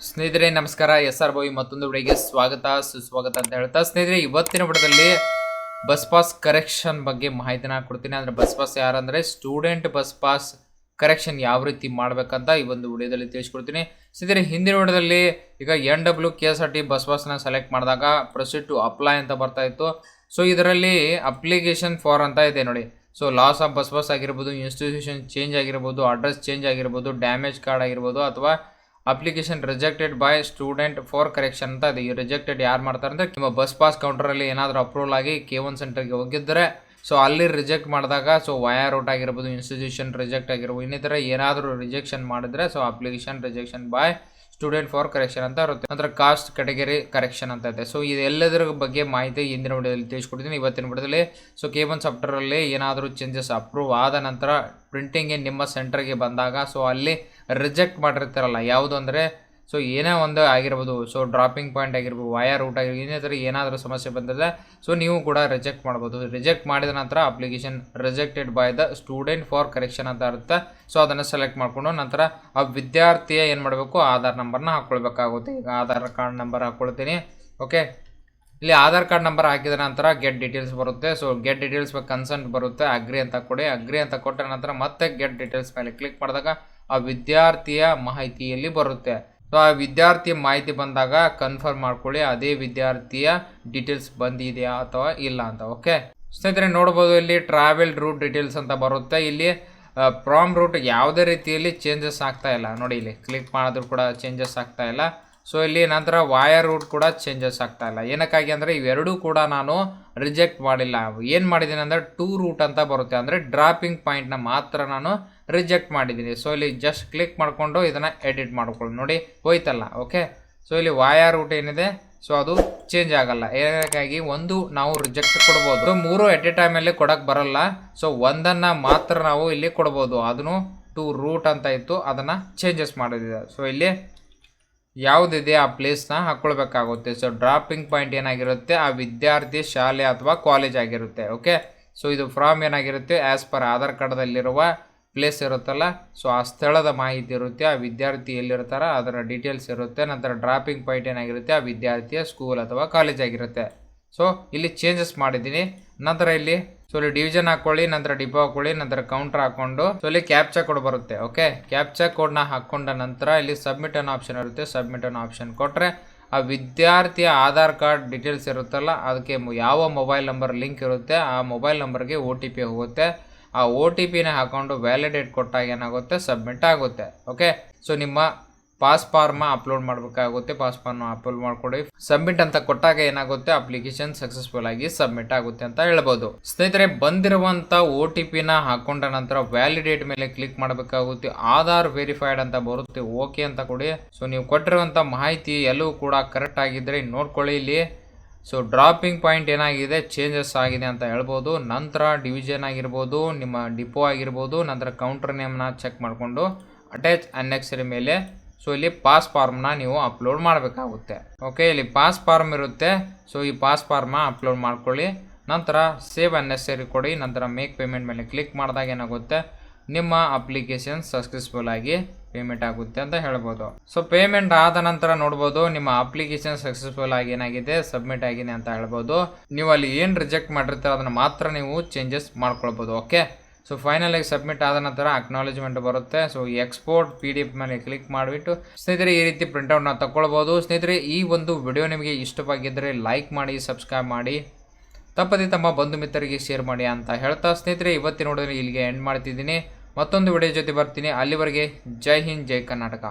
ಸ್ನೇಹಿತರೆ ನಮಸ್ಕಾರ. SR ಬಾಯ್ ಮತ್ತೊಂದು ವಿಡಿಯೋಗೆ ಸ್ವಾಗತ ಸುಸ್ವಾಗತ ಅಂತ ಹೇಳ್ತಾ ಸ್ನೇಹಿತರೆ ಇವತ್ತಿನ ವಿಡಿಯೋದಲ್ಲಿ ಬಸ್ ಪಾಸ್ ಕರೆಕ್ಷನ್ ಬಗ್ಗೆ ಮಾಹಿತಿನ ಕೊಡ್ತೀನಿ. ಅಂದ್ರೆ ಬಸ್ ಪಾಸ್ ಯಾರಂದ್ರೆ ಸ್ಟೂಡೆಂಟ್ ಬಸ್ ಪಾಸ್ ಕರೆಕ್ಷನ್ ಯಾವ ರೀತಿ ಮಾಡ್ಬೇಕಂತ ಈ ಒಂದು ವಿಡಿಯೋದಲ್ಲಿ ತಿಳಿಸ್ಕೊಡ್ತೀನಿ. ಸ್ನೇಹಿತರೆ ಹಿಂದಿನ ವಿಡಿಯೋದಲ್ಲಿ ಈಗ NWKSRT ಬಸ್ ಪಾಸ್ನ ಸೆಲೆಕ್ಟ್ ಮಾಡಿದಾಗ ಪ್ರೊಸೀಡ್ ಟು ಅಪ್ಲೈ ಅಂತ ಬರ್ತಾ ಇತ್ತು. ಸೊ ಇದರಲ್ಲಿ ಅಪ್ಲಿಕೇಶನ್ ಫಾರ್ ಅಂತ ಇದೆ ನೋಡಿ. So loss of bus pass ಆಗಿರ್ಬೋದು, ಇನ್ಸ್ಟಿಟ್ಯೂಷನ್ ಚೇಂಜ್ ಆಗಿರ್ಬೋದು, ಅಡ್ರೆಸ್ ಚೇಂಜ್ ಆಗಿರ್ಬೋದು, ಡ್ಯಾಮೇಜ್ ಕಾರ್ಡ್ ಆಗಿರ್ಬೋದು, ಅಥವಾ application rejected by student for correction ಅಂತ ಇದೆ. ಈ ರಿಜೆಕ್ಟೆಡ್ ಯಾರು ಮಾಡ್ತಾರೆ ಅಂದರೆ ನಿಮ್ಮ ಬಸ್ ಪಾಸ್ ಕೌಂಟರಲ್ಲಿ ಏನಾದರೂ ಅಪ್ರೂವಲ್ ಆಗಿ K1 ಸೆಂಟರ್ಗೆ ಹೋಗಿದ್ದರೆ ಸೊ ಅಲ್ಲಿ ರಿಜೆಕ್ಟ್ ಮಾಡಿದಾಗ ಸೊ ವಯಾ ರೂಟ್ ಆಗಿರ್ಬೋದು, ಇನ್ಸ್ಟಿಟ್ಯೂಷನ್ ರಿಜೆಕ್ಟ್ ಆಗಿರ್ಬೋದು, ಇನ್ನಿತರ ಏನಾದರೂ ರಿಜೆಕ್ಷನ್ ಮಾಡಿದ್ರೆ so application rejection by student for correction ಅಂತ ಇರುತ್ತೆ. ನಂತರ ಕಾಸ್ಟ್ ಕ್ಯಾಟಗರಿ ಕರೆಕ್ಷನ್ ಅಂತ ಇದೆ. ಸೊ ಇದೆಲ್ಲದರ ಬಗ್ಗೆ ಮಾಹಿತಿ ಹಿಂದಿನ ವಿಡಿಯೋದಲ್ಲಿ ತಿಳಿಸ್ಕೊಡ್ತೀನಿ. ಇವತ್ತಿನ ವಿಡಿಯೋದಲ್ಲಿ ಸೊ K1 ಸಾಫ್ಟ್ವೇರಲ್ಲಿ ಏನಾದರೂ ಚೇಂಜಸ್ ಅಪ್ರೂವ್ ಆದ ನಂತರ ಪ್ರಿಂಟಿಂಗ್ಗೆ ನಿಮ್ಮ ಸೆಂಟರ್ಗೆ ಬಂದಾಗ ಸೊ ಅಲ್ಲಿ ರಿಜೆಕ್ಟ್ ಮಾಡಿರ್ತಾರಲ್ಲ ಯಾವುದು ಅಂದರೆ ಸೊ ಏನೇ ಒಂದು ಆಗಿರ್ಬೋದು, ಸೊ ಡ್ರಾಪಿಂಗ್ ಪಾಯಿಂಟ್ ಆಗಿರ್ಬೋದು, ವಯಾ ರೂಟ್ ಆಗಿರ್ಬೋದು, ಇನ್ನಿತರ ಏನಾದರೂ ಸಮಸ್ಯೆ ಬಂದಿದೆ ಸೊ ನೀವು ಕೂಡ ರಿಜೆಕ್ಟ್ ಮಾಡ್ಬೋದು. ರಿಜೆಕ್ಟ್ ಮಾಡಿದ ನಂತರ application rejected by the student for correction ಅಂತ ಇರುತ್ತೆ. ಸೊ ಅದನ್ನು ಸೆಲೆಕ್ಟ್ ಮಾಡಿಕೊಂಡು ನಂತರ ಆ ವಿದ್ಯಾರ್ಥಿಯ ಏನು ಮಾಡಬೇಕು, ಆಧಾರ್ ನಂಬರ್ನ ಹಾಕ್ಕೊಳ್ಬೇಕಾಗುತ್ತೆ. ಈಗ ಆಧಾರ್ ಕಾರ್ಡ್ ನಂಬರ್ ಹಾಕ್ಕೊಳ್ತೀನಿ. ಓಕೆ, ಇಲ್ಲಿ ಆಧಾರ್ ಕಾರ್ಡ್ ನಂಬರ್ ಹಾಕಿದ ನಂತರ ಗೆಟ್ ಡೀಟೇಲ್ಸ್ ಬರುತ್ತೆ. ಸೊ ಗೆಟ್ ಡೀಟೇಲ್ಸ್ ಕನ್ಸೆಂಟ್ ಬರುತ್ತೆ. ಅಗ್ರಿ ಅಂತ ಕೊಡಿ. ಅಗ್ರಿ ಅಂತ ಕೊಟ್ಟ ನಂತರ ಮತ್ತೆ ಗೆಟ್ ಡೀಟೇಲ್ಸ್ ಮೇಲೆ ಕ್ಲಿಕ್ ಮಾಡಿದಾಗ ಆ ವಿದ್ಯಾರ್ಥಿಯ ಮಾಹಿತಿಯಲ್ಲಿ ಬರುತ್ತೆ. ಸೊ ಆ ವಿದ್ಯಾರ್ಥಿಯ ಮಾಹಿತಿ ಬಂದಾಗ ಕನ್ಫರ್ಮ್ ಮಾಡ್ಕೊಳ್ಳಿ ಅದೇ ವಿದ್ಯಾರ್ಥಿಯ ಡೀಟೇಲ್ಸ್ ಬಂದಿದೆಯಾ ಅಥವಾ ಇಲ್ಲ ಅಂತ. ಓಕೆ ಸ್ನೇಹಿತರೆ ನೋಡ್ಬೋದು, ಇಲ್ಲಿ ಟ್ರಾವೆಲ್ ರೂಟ್ ಡೀಟೇಲ್ಸ್ ಅಂತ ಬರುತ್ತೆ. ಇಲ್ಲಿ ಫ್ರಾಮ್ ರೂಟ್ ಯಾವುದೇ ರೀತಿಯಲ್ಲಿ ಚೇಂಜಸ್ ಆಗ್ತಾ ಇಲ್ಲ ನೋಡಿ. ಇಲ್ಲಿ ಕ್ಲಿಕ್ ಮಾಡಿದ್ರು ಕೂಡ ಚೇಂಜಸ್ ಆಗ್ತಾ ಇಲ್ಲ. ಸೊ ಇಲ್ಲಿ ನಂತರ ವಯಾ ರೂಟ್ ಕೂಡ ಚೇಂಜಸ್ ಆಗ್ತಾ ಇಲ್ಲ. ಏನಕ್ಕಾಗಿ ಅಂದರೆ ಇವೆರಡೂ ಕೂಡ ನಾನು ರಿಜೆಕ್ಟ್ ಮಾಡಿಲ್ಲ. ಏನು ಮಾಡಿದ್ದೀನಿ ಅಂದರೆ ಟೂ ರೂಟ್ ಅಂತ ಬರುತ್ತೆ, ಅಂದರೆ ಡ್ರಾಪಿಂಗ್ ಪಾಯಿಂಟ್ನ ಮಾತ್ರ ನಾನು ರಿಜೆಕ್ಟ್ ಮಾಡಿದ್ದೀನಿ. ಸೊ ಇಲ್ಲಿ ಜಸ್ಟ್ ಕ್ಲಿಕ್ ಮಾಡಿಕೊಂಡು ಇದನ್ನು ಎಡಿಟ್ ಮಾಡ್ಕೊಳ್ಳಿ ನೋಡಿ, ಹೋಯ್ತಲ್ಲ. ಓಕೆ, ಸೊ ಇಲ್ಲಿ ವಯಾ ರೂಟ್ ಏನಿದೆ ಸೊ ಅದು ಚೇಂಜ್ ಆಗಲ್ಲ. ಏನಕ್ಕಾಗಿ ಒಂದು ನಾವು ರಿಜೆಕ್ಟ್ ಕೊಡ್ಬೋದು, ಮೂರು ಎಟ್ ಎ ಟೈಮಲ್ಲಿ ಕೊಡೋಕ್ಕೆ ಬರಲ್ಲ. ಸೊ ಒಂದನ್ನು ಮಾತ್ರ ನಾವು ಇಲ್ಲಿ ಕೊಡ್ಬೋದು. ಅದನ್ನು ಟೂ ರೂಟ್ ಅಂತ ಇತ್ತು, ಅದನ್ನು ಚೇಂಜಸ್ ಮಾಡೋದಿದೆ. ಸೊ ಇಲ್ಲಿ ಯಾವುದಿದೆ ಆ ಪ್ಲೇಸ್ನ ಹಾಕ್ಕೊಳ್ಬೇಕಾಗುತ್ತೆ. ಸೊ ಡ್ರಾಪಿಂಗ್ ಪಾಯಿಂಟ್ ಏನಾಗಿರುತ್ತೆ ಆ ವಿದ್ಯಾರ್ಥಿ ಶಾಲೆ ಅಥವಾ ಕಾಲೇಜ್ ಆಗಿರುತ್ತೆ. ಓಕೆ, ಸೊ ಇದು ಫ್ರಾಮ್ ಏನಾಗಿರುತ್ತೆ ಆ್ಯಸ್ ಪರ್ ಆಧಾರ್ ಕಾರ್ಡ್ದಲ್ಲಿರುವ ಪ್ಲೇಸ್ ಇರುತ್ತಲ್ಲ, ಸೊ ಆ ಸ್ಥಳದ ಮಾಹಿತಿ ಇರುತ್ತೆ. ಆ ವಿದ್ಯಾರ್ಥಿ ಎಲ್ಲಿರ್ತಾರ ಅದರ ಡೀಟೇಲ್ಸ್ ಇರುತ್ತೆ. ನಂತರ ಡ್ರಾಪಿಂಗ್ ಪಾಯಿಂಟ್ ಏನಾಗಿರುತ್ತೆ ಆ ವಿದ್ಯಾರ್ಥಿಯ ಸ್ಕೂಲ್ ಅಥವಾ ಕಾಲೇಜ್ ಆಗಿರುತ್ತೆ. ಸೊ ಇಲ್ಲಿ ಚೇಂಜಸ್ ಮಾಡಿದ್ದೀನಿ. ನಂತರ ಇಲ್ಲಿ ಸೊ ಇಲ್ಲಿ ಡಿವಿಷನ್ ಹಾಕೊಳ್ಳಿ, ನಂತರ ಡಿಪೋ ಹಾಕೊಳ್ಳಿ, ನಂತರ ಕೌಂಟರ್ ಹಾಕೊಂಡು ಸೊ ಇಲ್ಲಿ ಕ್ಯಾಪ್ಚಾ ಕೋಡ್ ಬರುತ್ತೆ. ಓಕೆ, ಕ್ಯಾಪ್ಚಾ ಕೋಡ್ನ ಹಾಕೊಂಡ ನಂತರ ಇಲ್ಲಿ ಸಬ್ಮಿಟ್ ಅನ್ನೋ ಆಪ್ಷನ್ ಇರುತ್ತೆ. ಸಬ್ಮಿಟ್ ಅನ್ನೋ ಆಪ್ಷನ್ ಕೊಟ್ಟರೆ ಆ ವಿದ್ಯಾರ್ಥಿಯ ಆಧಾರ್ ಕಾರ್ಡ್ ಡೀಟೇಲ್ಸ್ ಇರುತ್ತಲ್ಲ ಅದಕ್ಕೆ ಯಾವ ಮೊಬೈಲ್ ನಂಬರ್ ಲಿಂಕ್ ಇರುತ್ತೆ ಆ ಮೊಬೈಲ್ ನಂಬರ್ಗೆ OTP ಹೋಗುತ್ತೆ. ಆ OTPನ ಹಾಕೊಂಡು ವ್ಯಾಲಿಡೇಟ್ ಕೊಟ್ಟಾಗ ಏನಾಗುತ್ತೆ ಸಬ್ಮಿಟ್ ಆಗುತ್ತೆ. ಓಕೆ, ಸೊ ನಿಮ್ಮ ಪಾಸ್ ಫಾರ್ಮ ಅಪ್ಲೋಡ್ ಮಾಡಬೇಕಾಗುತ್ತೆ. ಪಾಸ್ ಫಾರ್ಮ್ ಅಪ್ಲೋಡ್ ಮಾಡಿಕೊಡಿ. ಸಬ್ಮಿಟ್ ಅಂತ ಕೊಟ್ಟಾಗ ಏನಾಗುತ್ತೆ ಅಪ್ಲಿಕೇಶನ್ ಸಕ್ಸಸ್ಫುಲ್ ಆಗಿ ಸಬ್ಮಿಟ್ ಆಗುತ್ತೆ ಅಂತ ಹೇಳ್ಬೋದು. ಸ್ನೇಹಿತರೆ ಬಂದಿರುವಂಥ OTPನ ಹಾಕೊಂಡ ನಂತರ ವ್ಯಾಲಿಡೇಟ್ ಮೇಲೆ ಕ್ಲಿಕ್ ಮಾಡಬೇಕಾಗುತ್ತೆ. ಆಧಾರ್ ವೆರಿಫೈಡ್ ಅಂತ ಬರುತ್ತೆ, ಓಕೆ ಅಂತ ಕೊಡಿ. ಸೊ ನೀವು ಕೊಟ್ಟಿರುವಂಥ ಮಾಹಿತಿ ಎಲ್ಲವೂ ಕೂಡ ಕರೆಕ್ಟ್ ಆಗಿದ್ರೆ ನೋಡ್ಕೊಳ್ಳಿ. ಇಲ್ಲಿ ಸೊ ಡ್ರಾಪಿಂಗ್ ಪಾಯಿಂಟ್ ಏನಾಗಿದೆ ಚೇಂಜಸ್ ಆಗಿದೆ ಅಂತ ಹೇಳ್ಬೋದು. ನಂತರ ಡಿವಿಷನ್ ಆಗಿರ್ಬೋದು, ನಿಮ್ಮ ಡಿಪೋ ಆಗಿರ್ಬೋದು, ನಂತರ ಕೌಂಟರ್ ನೇಮ್ನ ಚೆಕ್ ಮಾಡಿಕೊಂಡು ಅಟ್ಯಾಚ್ ಅನ್ನೆಕ್ಸರಿ ಮೇಲೆ ಸೊ ಇಲ್ಲಿ ಪಾಸ್ ಫಾರ್ಮ್ನ ನೀವು ಅಪ್ಲೋಡ್ ಮಾಡಬೇಕಾಗುತ್ತೆ. ಓಕೆ, ಇಲ್ಲಿ ಪಾಸ್ ಫಾರ್ಮ್ ಇರುತ್ತೆ. ಸೊ ಈ ಪಾಸ್ ಫಾರ್ಮ್ನ ಅಪ್ಲೋಡ್ ಮಾಡ್ಕೊಳ್ಳಿ. ನಂತರ ಸೇವ್ ಅನ್ನೆಸರಿ ಕೊಡಿ. ನಂತರ ಮೇಕ್ ಪೇಮೆಂಟ್ ಮೇಲೆ ಕ್ಲಿಕ್ ಮಾಡಿದಾಗ ಏನಾಗುತ್ತೆ ನಿಮ್ಮ ಅಪ್ಲಿಕೇಶನ್ ಸಕ್ಸಸ್ಫುಲ್ ಆಗಿ ಪೇಮೆಂಟ್ ಆಗುತ್ತೆ ಅಂತ ಹೇಳ್ಬೋದು. ಸೊ ಪೇಮೆಂಟ್ ಆದ ನಂತರ ನೋಡ್ಬೋದು ನಿಮ್ಮ ಅಪ್ಲಿಕೇಶನ್ ಸಕ್ಸಸ್ಫುಲ್ ಆಗಿ ಏನಾಗಿದೆ ಸಬ್ಮಿಟ್ ಆಗಿದೆ ಅಂತ ಹೇಳ್ಬೋದು. ನೀವು ಅಲ್ಲಿ ಏನು ರಿಜೆಕ್ಟ್ ಮಾಡಿರ್ತೀರ ಅದನ್ನು ಮಾತ್ರ ನೀವು ಚೇಂಜಸ್ ಮಾಡ್ಕೊಳ್ಬೋದು. ಓಕೆ, ಸೊ ಫೈನಲ್ ಆಗಿ ಸಬ್ಮಿಟ್ ಆದ ನಂತರ ಅಕ್ನಾಲೇಜ್ಮೆಂಟ್ ಬರುತ್ತೆ. ಸೊ ಎಕ್ಸ್ಪೋರ್ಟ್ PDF ಮೇಲೆ ಕ್ಲಿಕ್ ಮಾಡಿಬಿಟ್ಟು ಸ್ನೇಹಿತರೆ ಈ ರೀತಿ ಪ್ರಿಂಟ್ಔಟ್ನ ತಗೊಳ್ಬೋದು. ಸ್ನೇಹಿತರೆ ಈ ಒಂದು ವಿಡಿಯೋ ನಿಮಗೆ ಇಷ್ಟವಾಗಿದ್ದರೆ ಲೈಕ್ ಮಾಡಿ, ಸಬ್ಸ್ಕ್ರೈಬ್ ಮಾಡಿ, ತಪ್ಪದೆ ತಮ್ಮ ಬಂಧು ಮಿತ್ರರಿಗೆ ಶೇರ್ ಮಾಡಿ ಅಂತ ಹೇಳ್ತಾ ಸ್ನೇಹಿತರೆ ಇವತ್ತಿನ ವಿಡಿಯೋ ಇಲ್ಲಿಗೆ ಎಂಡ್ ಮಾಡ್ತಿದ್ದೀನಿ. ಮತ್ತೊಂದು ವಿಡಿಯೋ ಜೊತೆ ಬರ್ತೀನಿ. ಅಲ್ಲಿವರೆಗೆ ಜೈ ಹಿಂದ್, ಜೈ ಕರ್ನಾಟಕ.